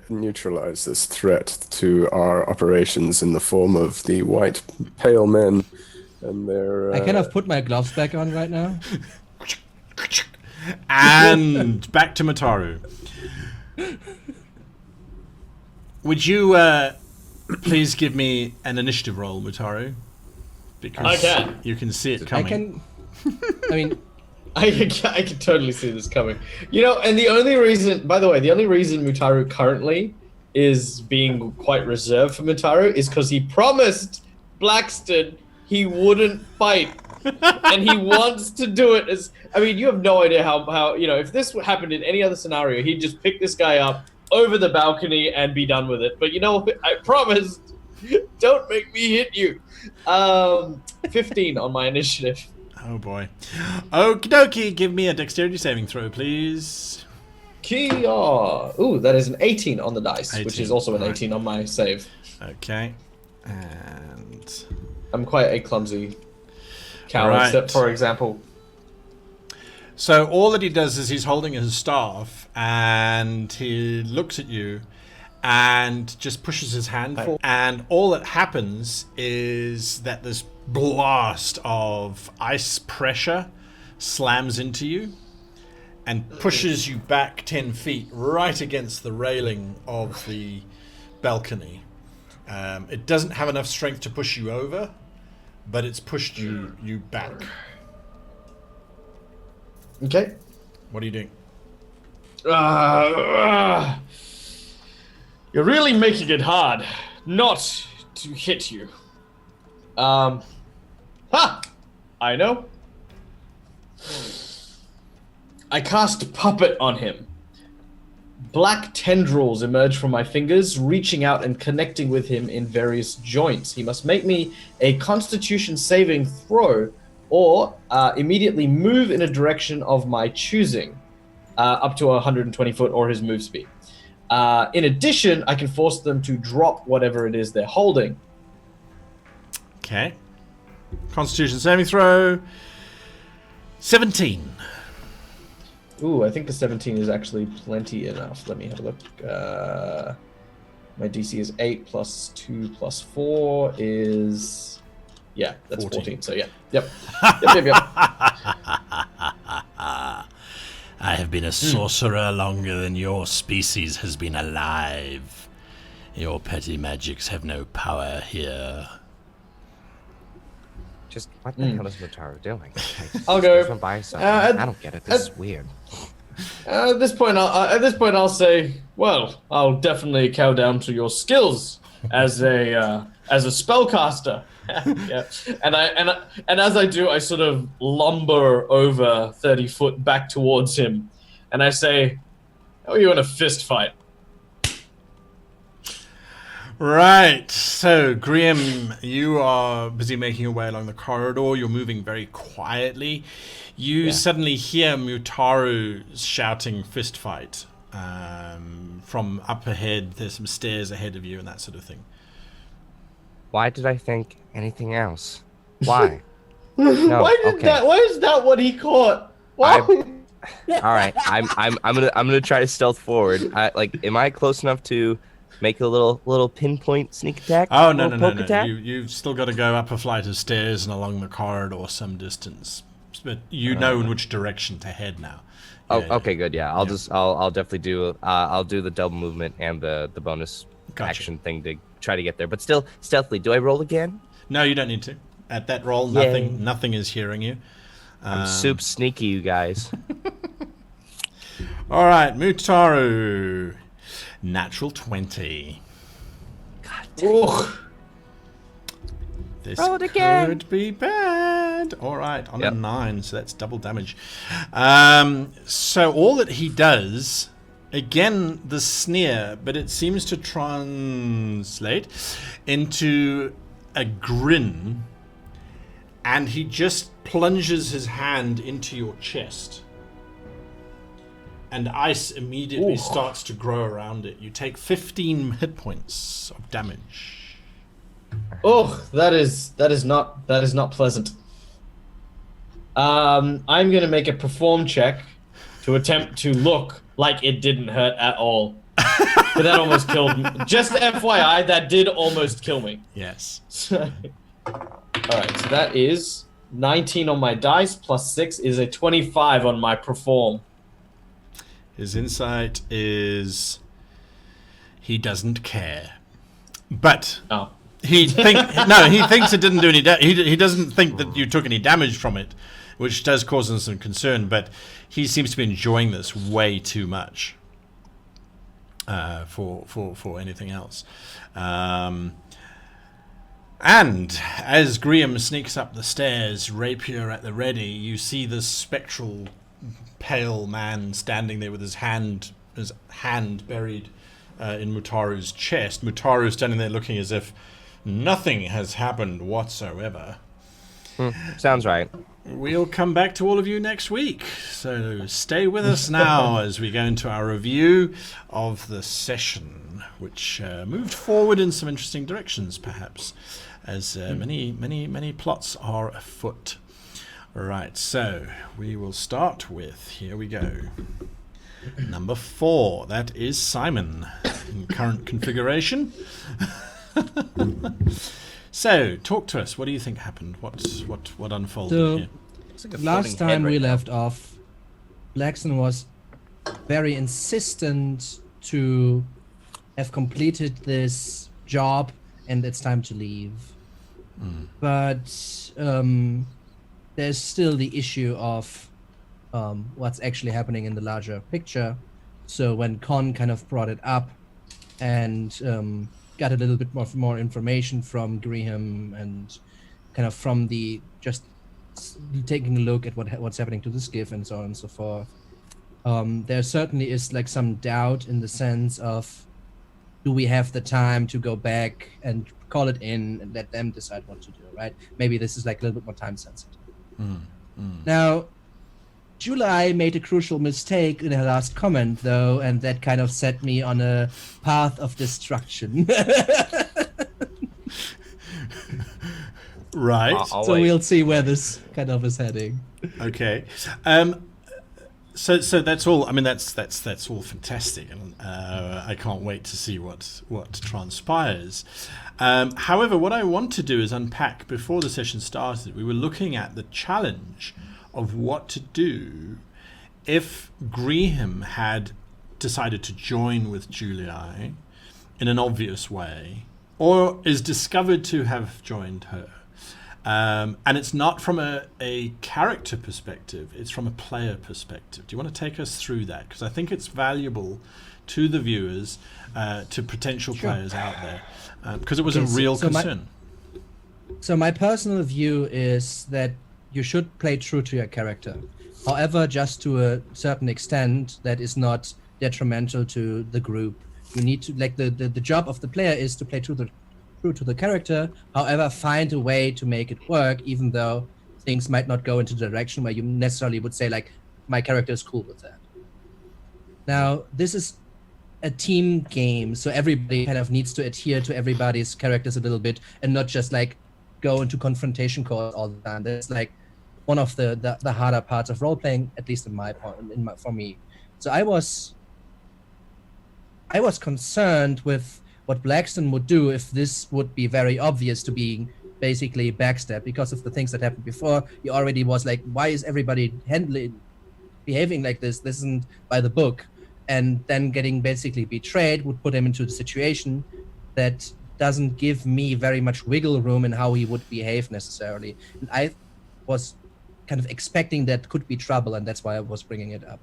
neutralize this threat to our operations in the form of the white pale men and their...
I kind of put my gloves back on right now.
And back to Mataru. Would you please give me an initiative roll, Mataru? Because
I can.
you can see it
I
coming.
mean,
I can totally see this coming. You know, and the only reason, by the way, the only reason Mutaru currently is being quite reserved for Mutaru is because he promised Blackston he wouldn't fight. And he wants to do it as, I mean, you have no idea how, you know, if this happened in any other scenario, he'd just pick this guy up over the balcony and be done with it. But you know, I promised, don't make me hit you. 15 on my initiative.
Oh boy. Okie dokie, give me a dexterity saving throw, please.
Kia. Ooh, that is an 18 on the dice,
18,
which is also an
alright.
18 on my save.
Okay. And
I'm quite a clumsy cow,
Right.
except for example.
so all that he does is he's holding his staff and he looks at you and just pushes his hand forward. And all that happens is that this blast of ice pressure slams into you and pushes you back 10 feet right against the railing of the balcony. It doesn't have enough strength to push you over, but it's pushed you back.
Okay.
What are you doing?
You're really making it hard not to hit you. I know. I cast Puppet on him. Black tendrils emerge from my fingers, reaching out and connecting with him in various joints. He must make me a Constitution saving throw or immediately move in a direction of my choosing, up to 120 foot or his move speed. In addition, I can force them to drop whatever it is they're holding.
Okay. Constitution saving throw. 17.
Ooh, I think the 17 is actually plenty enough. Let me have a look. My DC is 8 plus 2 plus 4 is... Yeah, that's 14. So yeah. Yep. Yep.
I have been a sorcerer longer than your species has been alive. Your petty magics have no power here.
Just what the hell is Mataru doing?
I'll go.
Just went by something. I don't get it. This is weird.
At this point, I'll say, well, I'll definitely cow down to your skills as a spellcaster. Yeah, and as I do, I sort of lumber over 30 foot back towards him, and I say, "How are you in a fist fight?"
Right, so Graham, you are busy making your way along the corridor. You're moving very quietly. You suddenly hear Mutaru shouting fist fight from up ahead. There's some stairs ahead of you and that sort of thing.
Why did I think anything else? Why? No,
Why is that what he caught? Why?
All right, I'm gonna try to stealth forward. Am I close enough to make a little pinpoint sneak attack?
Oh, no.
Poke attack?
You've still got to go up a flight of stairs and along the corridor some distance. But you know in which direction to head now.
Okay, good. Yeah, I'll definitely do. I'll do the double movement and the bonus action thing to try to get there. But still, stealthily. Do I roll again?
No, you don't need to. At that roll,
Yay.
nothing is hearing you.
I'm soup sneaky, you guys.
All right, Mutaru. Natural 20.
Ugh.
This
Roll it again.
could be bad. All right, on a
Yep.
9, so that's double damage. So all that he does, again, the sneer, but it seems to translate into a grin, and he just plunges his hand into your chest. And ice immediately starts to grow around it. You take 15 hit points of damage.
Oh, that is not pleasant. I'm gonna make a perform check to attempt to look like it didn't hurt at all. But that almost killed me. Just FYI, that did almost kill me.
Yes.
Alright, so that is 19 on my dice plus 6 is a 25 on my perform.
His insight is he doesn't care, but
Oh.
he thinks it didn't do any. He doesn't think that you took any damage from it, which does cause him some concern. But he seems to be enjoying this way too much for anything else. And as Graham sneaks up the stairs, rapier at the ready, you see this spectral pale man standing there with his hand buried in Mutaru's chest. Mutaru standing there looking as if nothing has happened whatsoever.
Sounds right.
We'll come back to all of you next week, so stay with us now as we go into our review of the session, which moved forward in some interesting directions, perhaps, as many plots are afoot. Right, so we will start with, here we go, number 4. That is Simon in current configuration. So, talk to us. What do you think happened? What unfolded
So,
here?
last time we left off, Blackson was very insistent to have completed this job and it's time to leave. But there's still the issue of what's actually happening in the larger picture. So when Con kind of brought it up and got a little bit more information from Graham and kind of from the just taking a look at what's happening to the skiff and so on and so forth, there certainly is like some doubt in the sense of, do we have the time to go back and call it in and let them decide what to do, right? Maybe this is like a little bit more time sensitive. Now, July made a crucial mistake in her last comment, though, and that kind of set me on a path of destruction.
Right.
I'll
So
wait.
we'll see where this kind of is heading.
Okay. So that's all. I mean, that's all fantastic, and I can't wait to see what transpires. However, what I want to do is unpack. Before the session started, we were looking at the challenge of what to do if Graham had decided to join with Julie in an obvious way, or is discovered to have joined her. And it's not from a character perspective, it's from a player perspective. Do you want to take us through that? Because I think it's valuable to the viewers, to potential players out there, because it was a real concern.
So my personal view is that you should play true to your character. However, just to a certain extent that is not detrimental to the group. You need to, like, the job of the player is to play true to the character, however, find a way to make it work, even though things might not go into the direction where you necessarily would say, like, my character is cool with that. Now, this is a team game, so everybody kind of needs to adhere to everybody's characters a little bit and not just, like, go into confrontation court all the time. That's, like, one of the harder parts of role-playing, at least for me. So I was concerned with what Blackstone would do if this would be very obvious to being basically backstab, because of the things that happened before. He already was like, why is everybody behaving like this? This isn't by the book. And then getting basically betrayed would put him into a situation that doesn't give me very much wiggle room in how he would behave necessarily. And I was kind of expecting that could be trouble, and that's why I was bringing it up.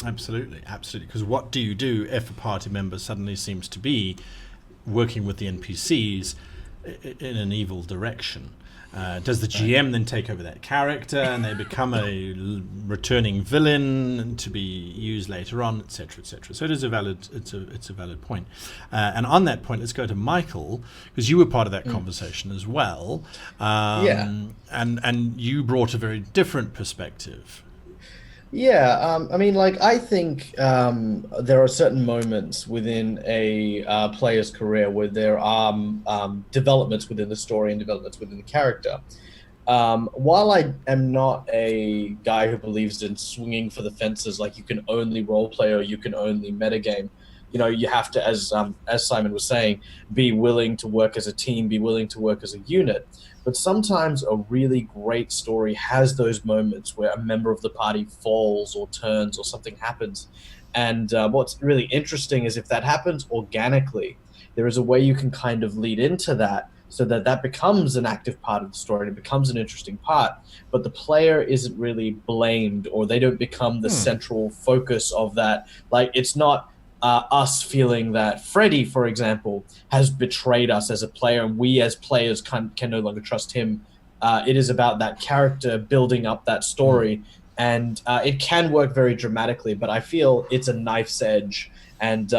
Absolutely. Because what do you do if a party member suddenly seems to be working with the NPCs in an evil direction? Does the GM then take over that character and they become a returning villain to be used later on, etc., etc.? So it's a valid point. And on that point, let's go to Michael, because you were part of that conversation as well. And you brought a very different perspective.
Yeah, I mean, like, I think there are certain moments within a player's career where there are developments within the story and developments within the character. While I am not a guy who believes in swinging for the fences, like you can only roleplay or you can only metagame, you know, you have to, as Simon was saying, be willing to work as a team, be willing to work as a unit. But sometimes a really great story has those moments where a member of the party falls or turns or something happens. And what's really interesting is if that happens organically, there is a way you can kind of lead into that so that that becomes an active part of the story and it becomes an interesting part. But the player isn't really blamed, or they don't become the central focus of that. Like, it's not us feeling that Freddy, for example, has betrayed us as a player, and we as players can no longer trust him. It is about that character building up that story, and it can work very dramatically, but I feel it's a knife's edge, and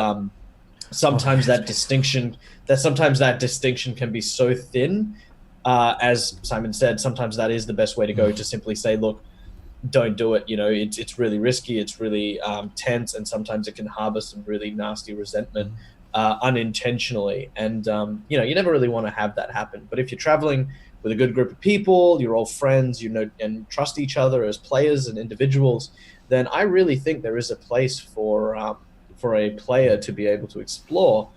sometimes that distinction can be so thin. As Simon said, sometimes that is the best way to go, to simply say, look, don't do it. You know, it's really risky, it's really tense, and sometimes it can harbor some really nasty resentment unintentionally, and you know, you never really want to have that happen. But if you're traveling with a good group of people, you're all friends, you know, and trust each other as players and individuals, then I really think there is a place for a player to be able to explore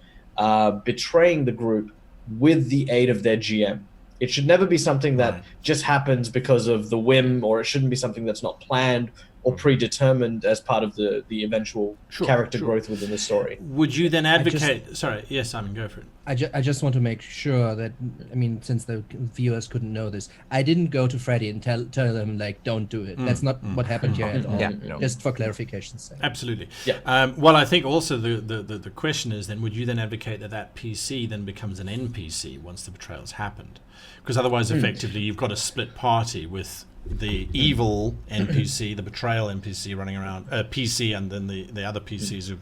betraying the group with the aid of their GM. It should never be something that just happens because of the whim, or it shouldn't be something that's not planned or predetermined as part of the eventual character growth within the story.
Would you then advocate... Sorry, yes, Simon, go for it.
I just want to make sure that, I mean, since the viewers couldn't know this, I didn't go to Freddy and tell them, like, don't do it. That's not what happened here at all.
Yeah, no.
Just for clarification's sake.
Absolutely.
Yeah.
Well, I think also the question is then, would you then advocate that PC then becomes an NPC once the betrayal's happened? Because otherwise, effectively, you've got a split party with the evil NPC, the betrayal NPC running around, PC, and then the other PCs who...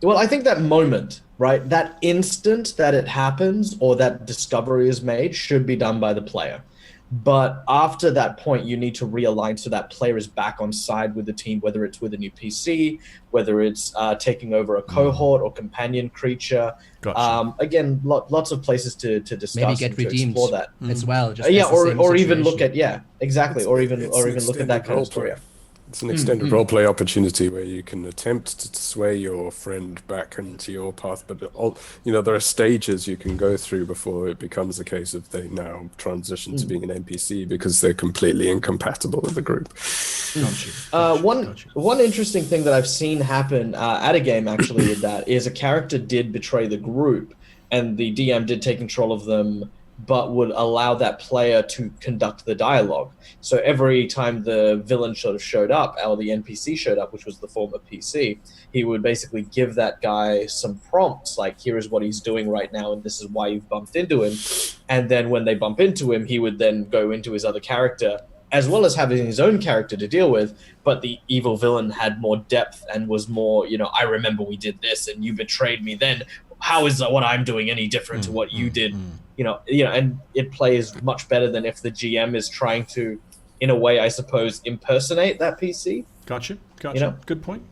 Well, I think that moment, right, that instant that it happens or that discovery is made should be done by the player. But after that point, you need to realign so that player is back on side with the team, whether it's with a new PC, whether it's taking over a cohort or companion creature.
Gotcha.
Again, lots of places to discuss.
Maybe get redeemed
explore that
as well. Just
or even look at exactly, or even look at that kind of story.
It's an extended roleplay opportunity where you can attempt to sway your friend back into your path, but there are stages you can go through before it becomes a case of they now transition to being an NPC because they're completely incompatible with the group.
One interesting thing that I've seen happen at a game actually with that is a character did betray the group, and the DM did take control of them, but would allow that player to conduct the dialogue. So every time the villain sort of showed up, or the NPC showed up, which was the former PC, he would basically give that guy some prompts, like, here is what he's doing right now, and this is why you've bumped into him. And then when they bump into him, he would then go into his other character, as well as having his own character to deal with, but the evil villain had more depth and was more, you know, I remember we did this and you betrayed me then. How is what I'm doing any different to what you did? You know, and it plays much better than if the GM is trying to, in a way, I suppose, impersonate that PC.
Gotcha.
You know?
Good point.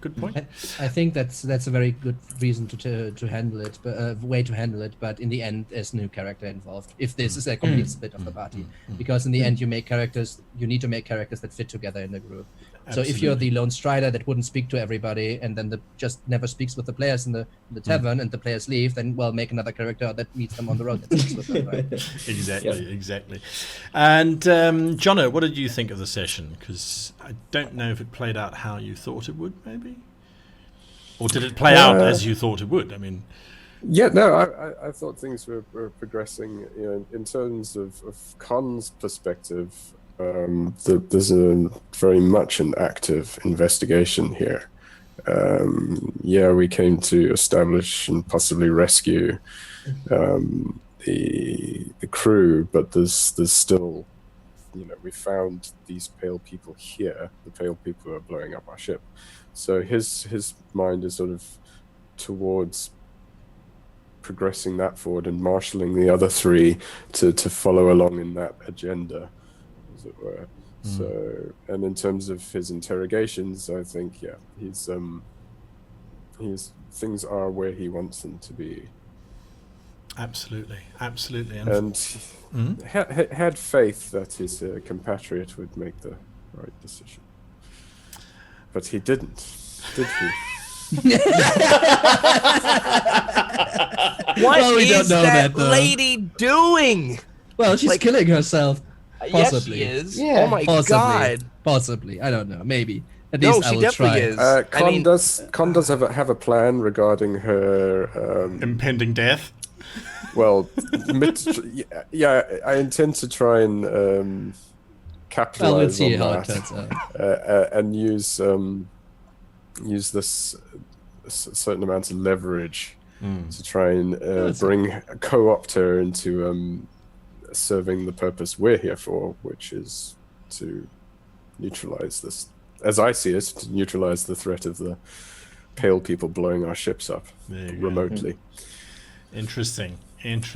I think that's a very good reason to handle it, way to handle it. But in the end, there's no character involved. If this is a complete split of the party, because in the end, you need to make characters that fit together in the group.
Absolutely.
So if you're the lone strider that wouldn't speak to everybody, and then just never speaks with the players in the tavern, and the players leave, then make another character that meets them on the road that speaks with them. Right?
Exactly. And Jono, what did you think of the session? Because I don't know if it played out how you thought it would, maybe, or did it play out as you thought it would? I mean,
yeah, no, I thought things were progressing. You know, in terms of Con's perspective. There's very much an active investigation here. We came to establish and possibly rescue the crew, but there's still, we found these pale people here. The pale people are blowing up our ship. So his mind is sort of towards progressing that forward and marshalling the other three to follow along in that agenda, as it were. So, and in terms of his interrogations, I think, he's things are where he wants them to be.
Absolutely.
And had faith that his compatriot would make the right decision. But he didn't, did he?
What
Well, we
is
don't know
that
that, though.
lady doing?
Well, she's
Like-
killing herself.
Yes,
Possibly.
she is.
Yeah.
Oh my
Possibly.
god.
Possibly. I don't know. Maybe. At
No,
least I
she
will
definitely
try.
is.
Con
I mean,
does have a plan regarding her.
Impending death.
Well, I intend to try and
Well,
capitalize
let's see
on
how
that
it turns out.
and use this certain amount of leverage to try and co-opt her into serving the purpose we're here for, which is to neutralize this, as I see it, to neutralize the threat of the pale people blowing our ships up
There you go.
remotely.
Interesting.
This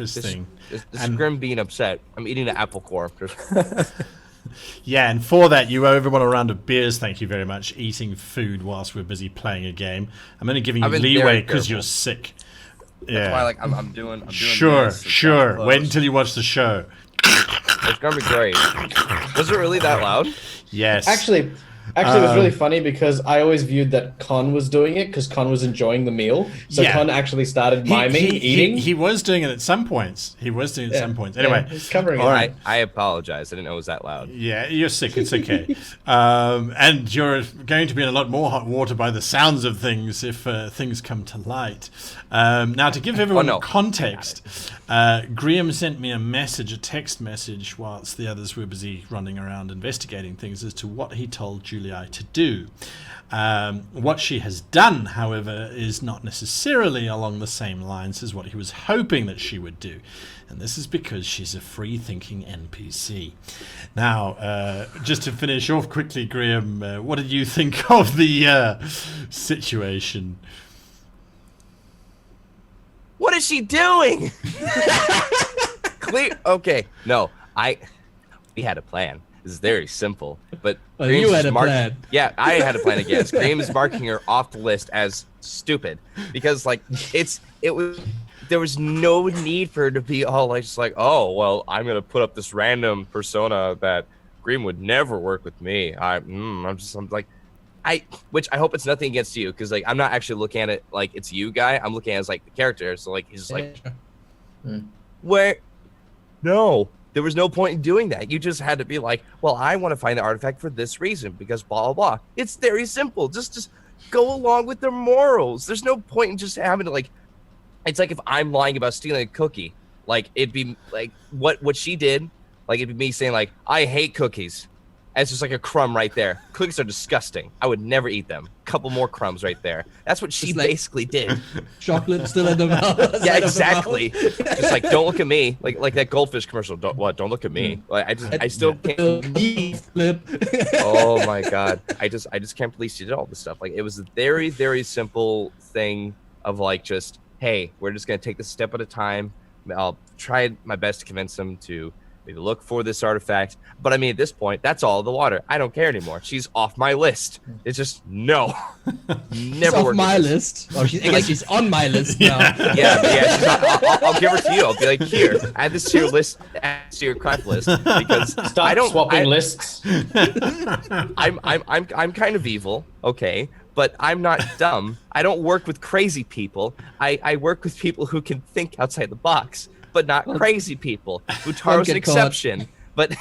is Grim being upset. I'm eating an apple core.
Yeah, and for that, you owe everyone a round of beers. Thank you very much. Eating food whilst we're busy playing a game. I'm only giving you
I've been
leeway
very
because
careful.
you're sick.
That's why, like, I'm doing.
Sure.
this. It's kinda close.
Wait until you watch the show.
It's gonna be great. Was it really that loud?
Yes.
Actually, it was really funny because I always viewed that Con was doing it because Con was enjoying the meal. So
Yeah.
Con actually started miming eating.
He was doing it at some points. Anyway,
he's covering it.
all right.
I apologize. I didn't know it was that loud.
Yeah, you're sick. It's okay. And you're going to be in a lot more hot water by the sounds of things if things come to light. Now, to give everyone context, Graham sent me a text message, whilst the others were busy running around investigating things, as to what he told Julie to do. What she has done, however, is not necessarily along the same lines as what he was hoping that she would do. And this is because she's a free-thinking NPC. Now, just to finish off quickly, Graham, what did you think of the situation?
What is she doing? Clear. Okay. No, we had a plan. This is very simple, but
Well,
Graham's
you had
just
a plan.
Yeah, I had a plan again. Graham is marking her off the list as stupid because, like, there was no need for her to be all like, just like, oh, well, I'm gonna put up this random persona that Graham would never work with me. I'm like, which I hope it's nothing against you, because, like, I'm not actually looking at it like it's you, guy. I'm looking at it as, like, the character. So, like, he's just like, where? No, there was no point in doing that. You just had to be like, well, I want to find the artifact for this reason because blah blah blah. It's very simple. Just go along with their morals. There's no point in just having to, like. It's like if I'm lying about stealing a cookie, like, it'd be like what she did. Like, it'd be me saying, like, I hate cookies. And it's just like a crumb right there. Cookies are disgusting. I would never eat them. Couple more crumbs right there. That's what she
Just like-
basically did.
Chocolate still in the mouth.
Yeah, exactly. Just like, don't look at me. Like that goldfish commercial. Don't look at me. Like, I still can't.
Flip.
Oh my god. I just can't believe she did all this stuff. Like, it was a very, very simple thing of, like, just, hey, we're just gonna take this step at a time. I'll try my best to convince them to maybe look for this artifact. But I mean, at this point, that's all in the water. I don't care anymore. She's off my list. It's just no.
She's
Never
off
work
my
with this.
list. Or she's, I guess she's on my list now.
Yeah. She's not, I'll give her to you. I'll be like, here, add this to your list, add this to your crap list, because
Start swapping lists.
I'm kind of evil, okay, but I'm not dumb. I don't work with crazy people. I work with people who can think outside the box, but not crazy people. Utaro's an
get caught.
exception, but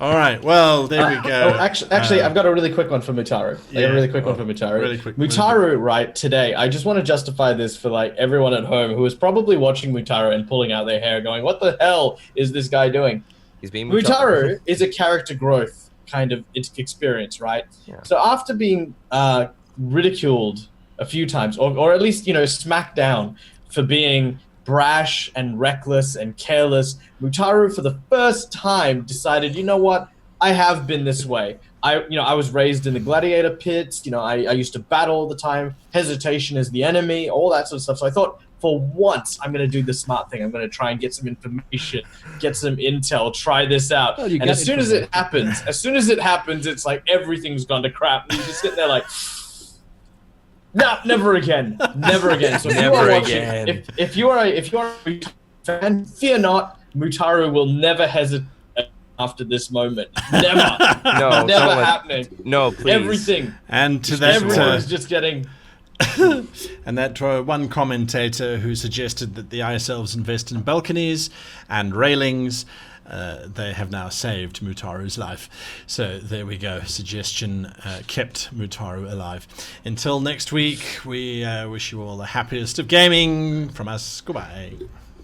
All right. Well, there we go.
Actually, I've got a really quick one for Mutaru.
yeah.
A really quick one for Mutaru.
Really quick.
Mutaru, right, today, I just want to justify this for, like, everyone at home who is probably watching Mutaru and pulling out their hair going, what the hell is this guy doing?
he's being
Mutaru is a character growth kind of experience, right?
Yeah.
So after being ridiculed
a few times, or at least, smacked down for being brash and reckless and careless. Mutaru, for the first time, decided, you know what? I have been this way. I was raised in the gladiator pits. I used to battle all the time. Hesitation is the enemy, all that sort of stuff. So I thought, for once, I'm going to do the smart thing. I'm going to try and get some information, get some intel, try this out. And as soon as it happens, it's like everything's gone to crap. And you're just sitting there like, no, never again. Never again. So if you are a fan, fear not. Mutaru will never hesitate after this moment. Never.
No,
never happening.
No, please.
Everything.
And to that,
everyone is just getting.
And that one commentator who suggested that the Ice Elves invest in balconies and railings, they have now saved Mutaru's life. So there we go. Suggestion kept Mutaru alive. Until next week, we wish you all the happiest of gaming. From us, goodbye.